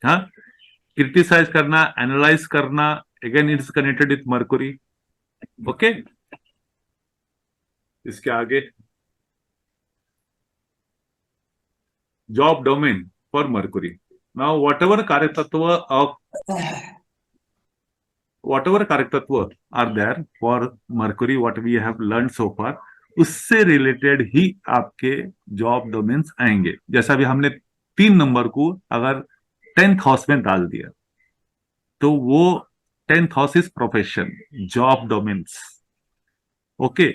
हाँ, क्रिटिसाइज करना, एनालाइज करना, again it's connected with Mercury. Okay, इसके आगे job domain for Mercury. Now whatever कार्यतत्व ऑफ whatever कार्यतत्व are there for Mercury, what we have learn so far, उससे रिलेटेड ही आपके जॉब डोमेन्स आएंगे। जैसा भी हमने 3 नंबर को अगर 10th हाउस में डाल दिया तो वो 10th house is profession, job domains. Okay,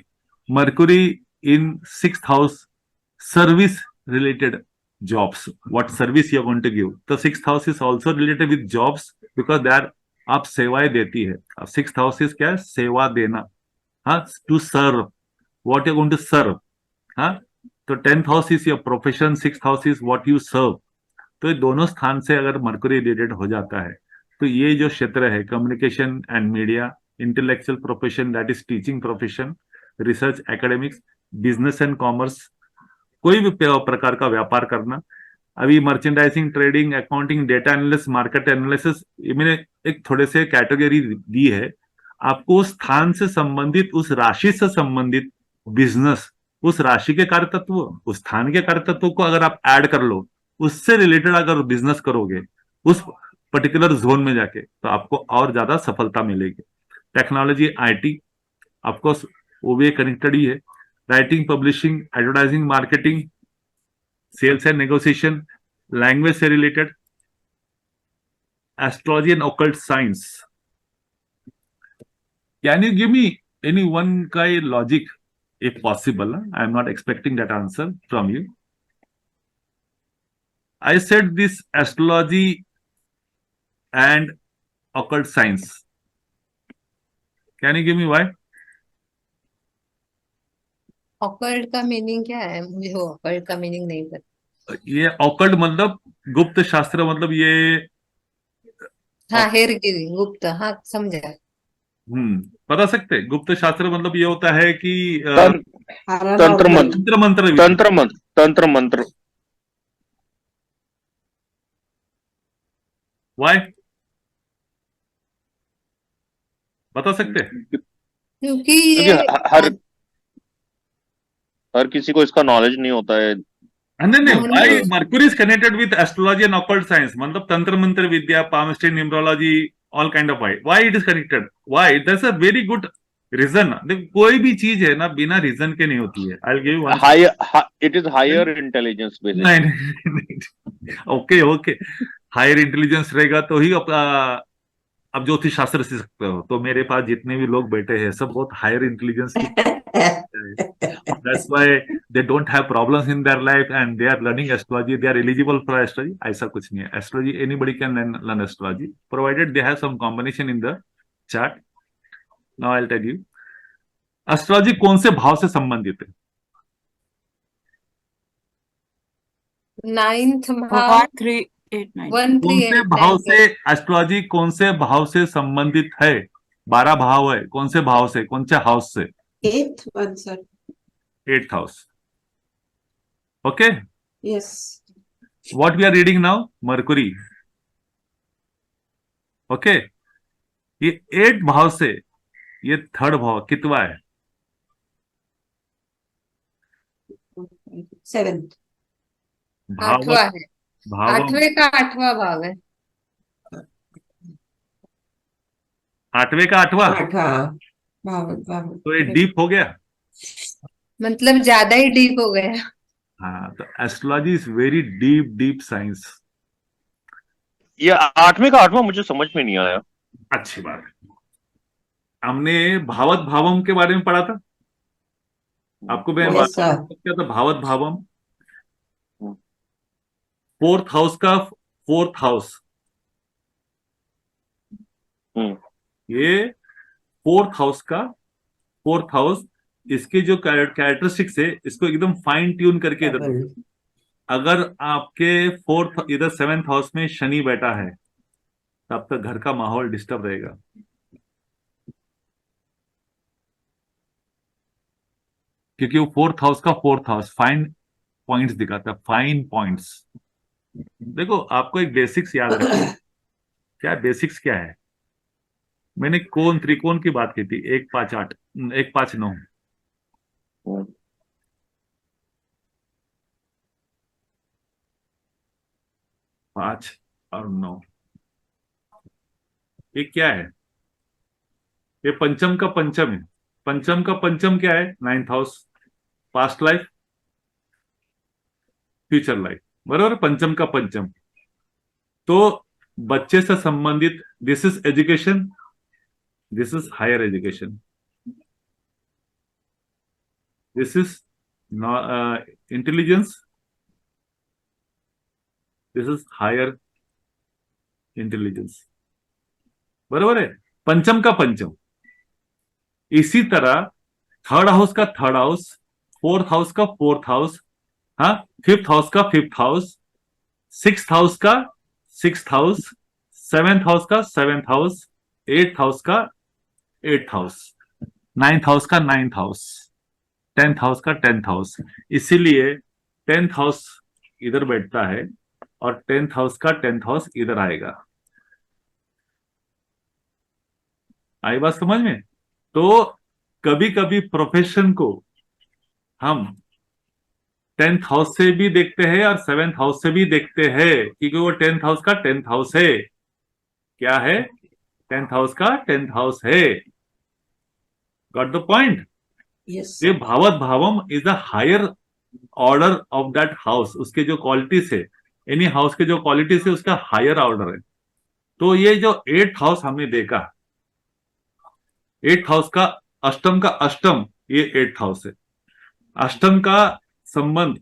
Mercury in 6th house, service related jobs, what service you are going to give. The 6th house is also related with jobs because they are, आप सेवाएं देती है। अब 6th house is क्या है? सेवा देना। हाँ, to serve, what you going to serve. हाँ, तो 10th house is your profession, 6th house is what you serve. तो ये दोनों स्थान से अगर मरकुरी रिलेटेड हो जाता है तो ये जो क्षेत्र है, communication and media, intellectual profession that is teaching profession, research, academics, business and commerce, कोई भी प्रकार का व्यापार करना। अभी merchandising, trading, accounting, data analysis, market analysis, ये मैंने एक थोड़े से कैटेगरी दी है। आपको उस स्थान से संबंधित, उस राशि से संबंधित बिजनेस, उस राशि के कार्य तत्व, उस स्थान के कार्य तत्व को अगर आप ऐड कर लो, उससे रिलेटेड अगर बिजनेस करोगे उस पर्टिकुलर जोन में जाके, तो आपको और ज्यादा सफलता मिलेगी। टेक्नोलॉजी, आईटी, ऑफकोर्स वो भी कनेक्टेड ही है। Writing, publishing, advertising, marketing, sales and negotiation, language से related, astrology and occult science. Can you give me any one का logic if possible? I am not expecting that answer from you. I said this astrology and occult science. Can you give me why? Occult का meaning क्या है? मुझे वो occult का meaning नहीं पता। ये ऑकल्ट मतलब गुप्त शास्त्र, मतलब ये हाँ, हेरगिरी गुप्त, हाँ समझा। बता सकते हैं? गुप्त शास्त्र मतलब ये होता है कि तंत्र paranormal. मंत्र, तंत्र मंत्र विद्या। तंत्र मंत्र, तंत्र मंत्र। वाई बता सकते हैं? क्योंकि क्योंकि ये हर किसी को इसका नॉलेज नहीं होता है। नहीं नहीं, why Mohan Mercury is connected with astrology and occult science, मतलब तंत्र मंत्र विद्या, palmistry, numerology, all kind of. Why it is connected? Why? That's a very good reason. देखो कोई भी चीज है ना बिना रीजन के नहीं होती है। I give one. Higher, it is higher intelligence नहीं बेसिकली। नहीं, ओके ओके, हायर इंटेलिजेंस रहेगा तो ही अब ज्योतिष शास्त्र सीख सकते हो। तो मेरे पास जितने भी लोग बैठे हैं सब बहुत हायर इंटेलिजेंस की। That's why they don't have problems in their life and they are learning astrology. They are eligible for astrology. ऐसा कुछ नहीं है। Astrology anybody can learn astrology provided they have some combination in the chart. Now I'll tell you. Astrology कौन से भाव से संबंधित है? नाइन्थ भाव, 1389 1 कौन 3 से 8 भाव 9 से एस्ट्रोलॉजी कौन से भाव से संबंधित है? 12 भाव है, कौन से भाव से, कौन से हाउस से? 8th one, sir. 8th house. Okay, Yes. What we are reading now? Mercury. Okay, ये 8 भाव से, ये 3rd भाव कितवा है? 7th. भाव 8वां है, भाव 8वें का 8वां भाव है। 8वें का 8वां, 8, हाँ. भाव. तो ये डीप हो गया। मतलब ज्यादा ही डीप हो गया। हाँ, तो astrology is very deep deep science. ये 8वें का 8वां मुझे समझ में नहीं आया। अच्छी बात है। हमने भावत भावम के बारे में पढ़ा था, आपको मैं Yes, sir. क्या था? भावत भावम 4th हाउस का 4th हाउस। हम्म। ये 4th हाउस का 4th हाउस, इसके जो कैरेक्टरिस्टिक्स है इसको एकदम फाइन ट्यून करके इधर। Double. अगर आपके 4th इधर 7th हाउस में शनि बैठा है तब तक घर का माहौल डिस्टर्ब रहेगा। क्योंकि वो 4th हाउस का 4th हाउस फाइन पॉइंट्स दिखाता है, फाइन पॉइंट्स। देखो आपको एक बेसिक्स याद रखना। क्या बेसिक्स क्या है? मैंने कोण त्रिकोण की बात की थी, 1 5 8, 1 5 9। हम्म। 5 और 9, ये क्या है? ये पंचम का पंचम है। पंचम का पंचम क्या है? 9th house, past life, future life, बराबर। पंचम का पंचम तो बच्चे से संबंधित, this is education, this is higher education, this is intelligence, this is higher intelligence, बराबर है। पंचम का पंचम। इसी तरह 3rd हाउस का 3rd हाउस, 4th हाउस का 4th हाउस, हाँ, 5th हाउस का 5th हाउस, 6th हाउस का 6th हाउस, 7th हाउस का 7th हाउस, 8th हाउस का 8th हाउस, 9th हाउस का 9th हाउस, 10th हाउस का 10th हाउस। इसीलिए 10th हाउस इधर बैठता है और 10th हाउस का 10th हाउस इधर आएगा। आई बात समझ में? तो कभी कभी प्रोफेशन को हम 10th हाउस से भी देखते हैं और 7th हाउस से भी देखते हैं, क्योंकि वो 10th हाउस का 10th हाउस है। क्या है? 10th हाउस का 10th हाउस है। Got the point? Yes. ये bhavat bhavam is the higher order of that house. उसके जो क्वालिटीज है, एनी हाउस के जो क्वालिटीज है उसका हायर ऑर्डर है। तो ये जो 8th हाउस हमने देखा, 8th हाउस का अष्टम, ये 8th हाउस है। अष्टम का संबंध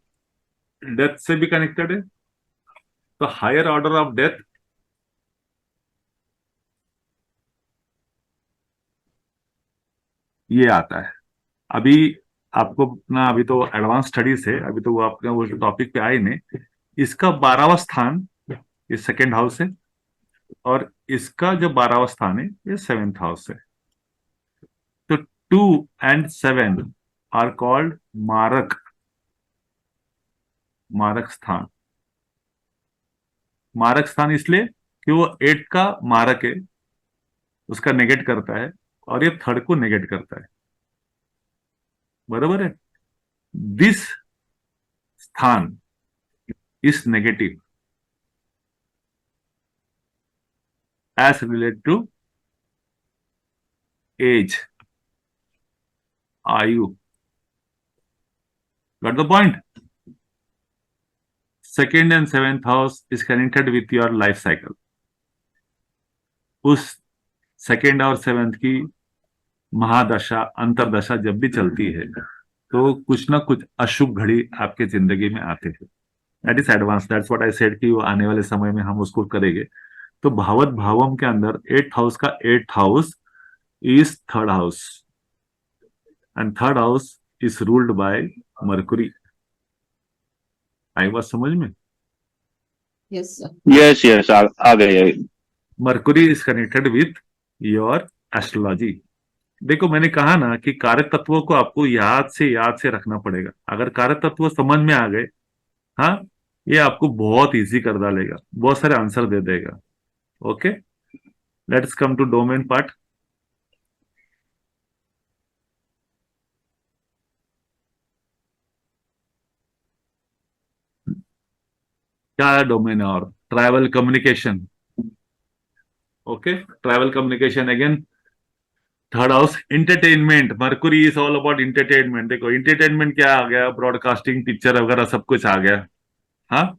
डेथ से भी कनेक्टेड है। तो हायर ऑर्डर ऑफ डेथ, ये आता है। अभी आपको ना, अभी तो एडवांस स्टडीज है, अभी तो वो आपका वो टॉपिक पे आए नहीं। इसका 12वां स्थान ये 2nd हाउस है और इसका जो 12वां स्थान है ये 7th हाउस है। तो 2 and 7 आर कॉल्ड मारक, मारक स्थान। मारक स्थान इसलिए कि वो 8 का मारक है, उसका नेगेट करता है, और ये 3rd को नेगेट करता है। बराबर है। दिस स्थान is negative as related to age, आयु। Got the point? 2nd and 7th house is connected with your life cycle. उस 2nd और 7th की महादशा अंतरदशा जब भी चलती है तो कुछ ना कुछ अशुभ घड़ी आपके जिंदगी में आते हैं। That is advance, that's what I said कि वो आने वाले समय में हम उसको करेंगे। तो भावत भावम के अंदर 8th हाउस का 8th house is 3rd house, and 3rd house is ruled by Mercury. आई बात समझ में? Yes sir. यस यस, आ गए। Mercury is connected with your astrology. देखो मैंने कहा ना कि कारक तत्वों को आपको याद से रखना पड़ेगा। अगर कारक तत्व समझ में आ गए, हाँ, ये आपको बहुत इजी कर डालेगा, बहुत सारे आंसर दे देगा। Okay, let's come to domain part. क्या है डोमेन? और travel communication. Okay, travel communication again 3rd house. Entertainment, Mercury is all about entertainment. देखो एंटरटेनमेंट क्या आ गया? ब्रॉडकास्टिंग, पिक्चर वगैरह सब कुछ आ गया। हाँ,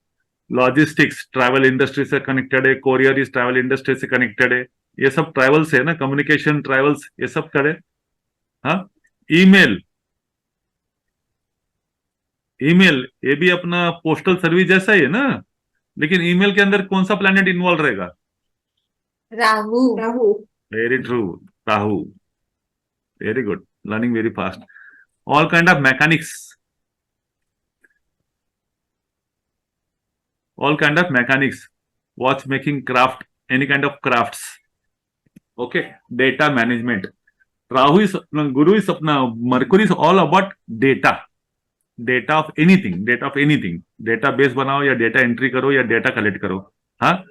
लॉजिस्टिक्स ट्रैवल इंडस्ट्री से कनेक्टेड है, कोरियर इज ट्रैवल इंडस्ट्री से कनेक्टेड है, ये सब ट्रैवल से है ना, कम्युनिकेशन ट्रैवल्स ये सब करे। हाँ, ईमेल, ईमेल ये भी अपना पोस्टल सर्विस जैसा ही है ना, लेकिन ईमेल के अंदर कौन सा प्लैनेट इन्वॉल्व रहेगा? Rahu. Rahu. Very true, Rahu. Very good, learning very fast. All kind of mechanics, all kind of mechanics, watchmaking, craft, any kind of crafts. Okay, data management. Rahu is, Guru is अपना, Mercury is all about data, data of anything, data base बनाओ या data entry करो या data collect करो। हाँ,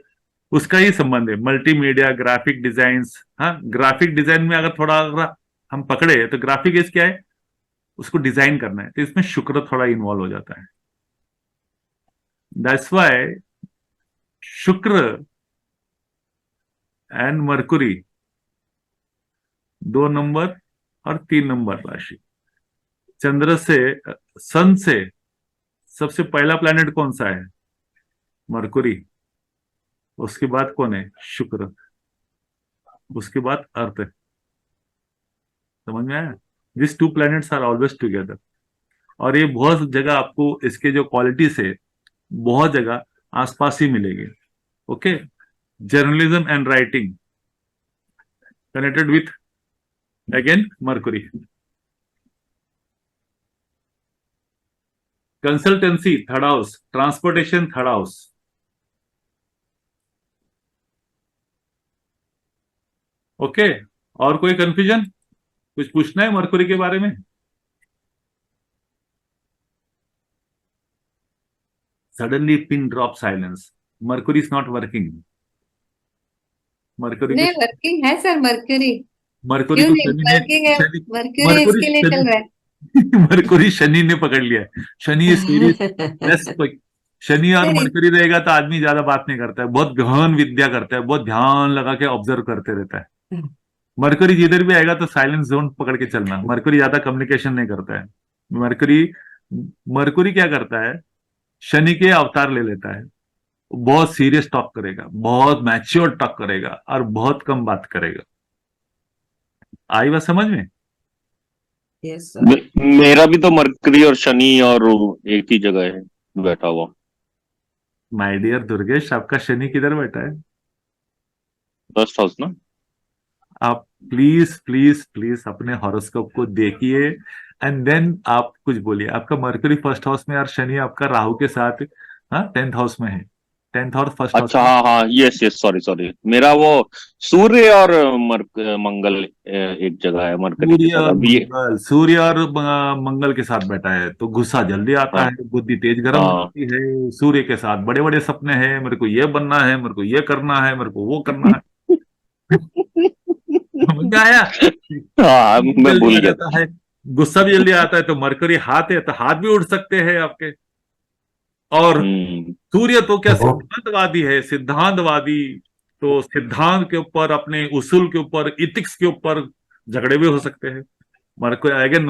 उसका ही संबंध है। Multimedia, graphic designs. हाँ, ग्राफिक डिजाइन में अगर थोड़ा अगर हम पकड़े तो ग्राफिक इज क्या है? उसको डिजाइन करना है, तो इसमें शुक्र थोड़ा इन्वॉल्व हो जाता है। That's why शुक्र एंड मरकुरी 2 नंबर और 3 नंबर राशि। चंद्र से, सन से सबसे पहला प्लैनेट कौन सा है? मरकुरी। उसके बाद कौन है? शुक्र। उसके बाद अर्थ है। समझ में आया? This 2 planets are always together. और ये बहुत जगह आपको इसके जो क्वालिटीज है बहुत जगह आसपास ही मिलेगी। Okay, journalism and writing connected with again Mercury. Consultancy 3rd house, transportation 3rd house. Okay, और कोई कंफ्यूजन? कुछ पूछना है मरकुरी के बारे में? Suddenly pin drop silence. Mercury is not working. Mercury नहीं, वर्किंग है सर मरक्यूरी। मरकुरी क्यों को नहीं शनि ने, वर्किंग है? शनि, मरक्यूरी मरकुरी इसके लिए चल रहा है। मरकुरी शनि ने पकड़ लिया है। शनि सीरीज, शनि और नहीं, नहीं। मरकुरी रहेगा तो आदमी ज्यादा बात नहीं करता है, बहुत गहन विद्या करता है, बहुत ध्यान लगा के ऑब्जर्व करते रहता है। मरकुरी जिधर भी आएगा तो साइलेंस जोन पकड़ के चलना। मरकुरी ज्यादा कम्युनिकेशन नहीं करता है। मरकुरी मरकुरी क्या करता है? शनि के अवतार ले लेता है। बहुत सीरियस टॉक करेगा, बहुत मैच्योर टॉक करेगा और बहुत कम बात करेगा। आई बात समझ में? Yes sir. मेरा भी तो मरकरी और शनि और एक ही जगह है बैठा हुआ। माय डियर दुर्गेश, आपका शनि किधर बैठा है? 10th हाउस ना। आप प्लीज प्लीज प्लीज अपने हॉरोस्कोप को देखिए एंड देन आप कुछ बोलिए। आपका मरकरी 1st हाउस में और शनि आपका राहु के साथ 10th हाउस में है। 10th house first house. अच्छा, हाँ हाँ, यस यस, सॉरी सॉरी, मेरा वो सूर्य और मंगल एक जगह है, मरकरी के सूर्य साथ और अभी। मंगल, सूर्य और मंगल के साथ बैठा है तो गुस्सा जल्दी आता हाँ है, बुद्धि तेज गर्म हो हाँ। जाती है। सूर्य के साथ बड़े बड़े सपने हैं, मेरे को ये बनना है, मेरे को ये करना है, मेरे को वो करना है। समझ में आया? हाँ, मैं जल्दी भूल आ गया जाता है, गुस्सा भी जल्दी आता है, तो मरकरी हाथ है तो हाथ भी उठ सकते हैं आपके। और हम्म। सूर्य तो क्या सिद्धांतवादी है, सिद्धांतवादी। तो सिद्धांत के ऊपर, अपने उसूल के ऊपर, इथिक्स के ऊपर झगड़े भी हो सकते हैं। Mercury again,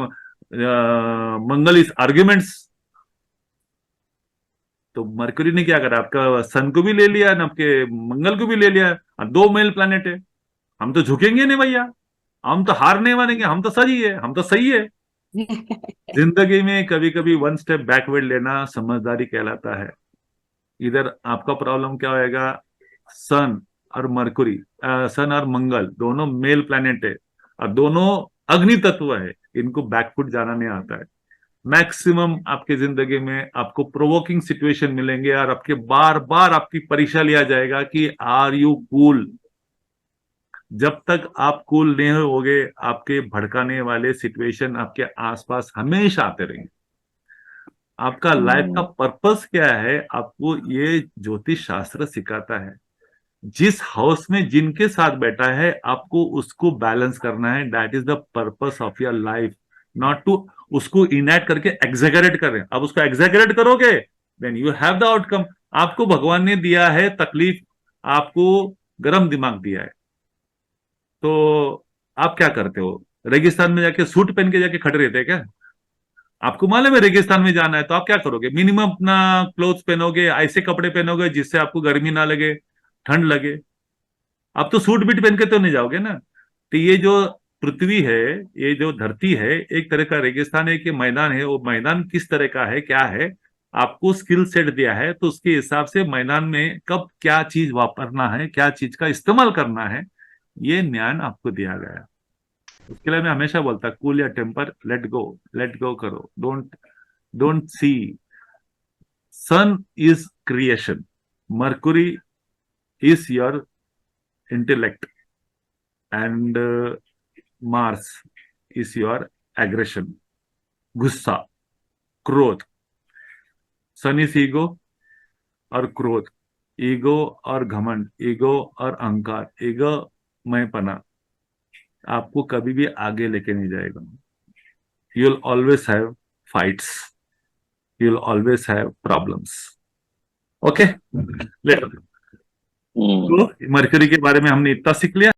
Mangal is arguments. तो मरकरी ने क्या करा, आपका सन को भी ले लिया ना, आपके मंगल को भी ले लिया। और दो मेल प्लैनेट है, हम तो झुकेंगे नहीं भैया, हम तो हार नहीं मानेंगे, हम तो सही है, हम तो सही है। जिंदगी में कभी कभी वन स्टेप बैकवर्ड लेना समझदारी कहलाता है। इधर आपका प्रॉब्लम क्या होएगा, सन और मरकुरी, सन और मंगल दोनों मेल प्लैनेट है और दोनों अग्नि तत्व है, इनको बैकफुट जाना नहीं आता है। मैक्सिमम आपकी जिंदगी में आपको प्रोवोकिंग सिचुएशन मिलेंगे और आपके बार बार आपकी परीक्षा लिया जाएगा कि आर यू कूल। जब तक आप कूल नहीं होगे, आपके भड़काने वाले सिचुएशन आपके आसपास हमेशा आते रहेंगे। आपका लाइफ का पर्पस क्या है, आपको ये ज्योतिष शास्त्र सिखाता है। जिस हाउस में जिनके साथ बैठा है, आपको उसको बैलेंस करना है। That is the purpose of your life, not to उसको इनैक्ट करके एग्जैगरेट करें। अब उसको एग्जैगरेट करोगे, then you have the outcome. आपको भगवान ने दिया है तकलीफ, आपको गर्म दिमाग दिया है, तो आप क्या करते हो? रेगिस्तान में जाके सूट पहन के जाके खड़े रहते हैं क्या? आपको मालूम है रेगिस्तान में जाना है, तो आप क्या करोगे? मिनिमम अपना क्लोथ्स पहनोगे, ऐसे कपड़े पहनोगे जिससे आपको गर्मी ना लगे, ठंड लगे। आप तो सूट बीट पहन के तो नहीं जाओगे ना। तो ये जो पृथ्वी है, ये जो धरती है, एक तरह का रेगिस्तान है कि मैदान है। वो मैदान किस तरह का है, क्या है, आपको स्किल सेट दिया है, तो उसके हिसाब से मैदान में कब क्या चीज वापरना है, क्या चीज का इस्तेमाल करना है, ये ज्ञान आपको दिया गया है। उसके लिए मैं हमेशा बोलता, कूल या टेम्पर, लेट गो करो। Don't see. Sun is creation, Mercury is your intellect, and Mars is your aggression, गुस्सा, क्रोध। सन इज ईगो और क्रोध, ईगो और घमंड, ईगो और अहंकार, ईगो मैंपना आपको कभी भी आगे लेके नहीं जाएगा। You will always have fights, you will always have problems. Okay, तो मरकरी के बारे में हमने इतना सीख लिया।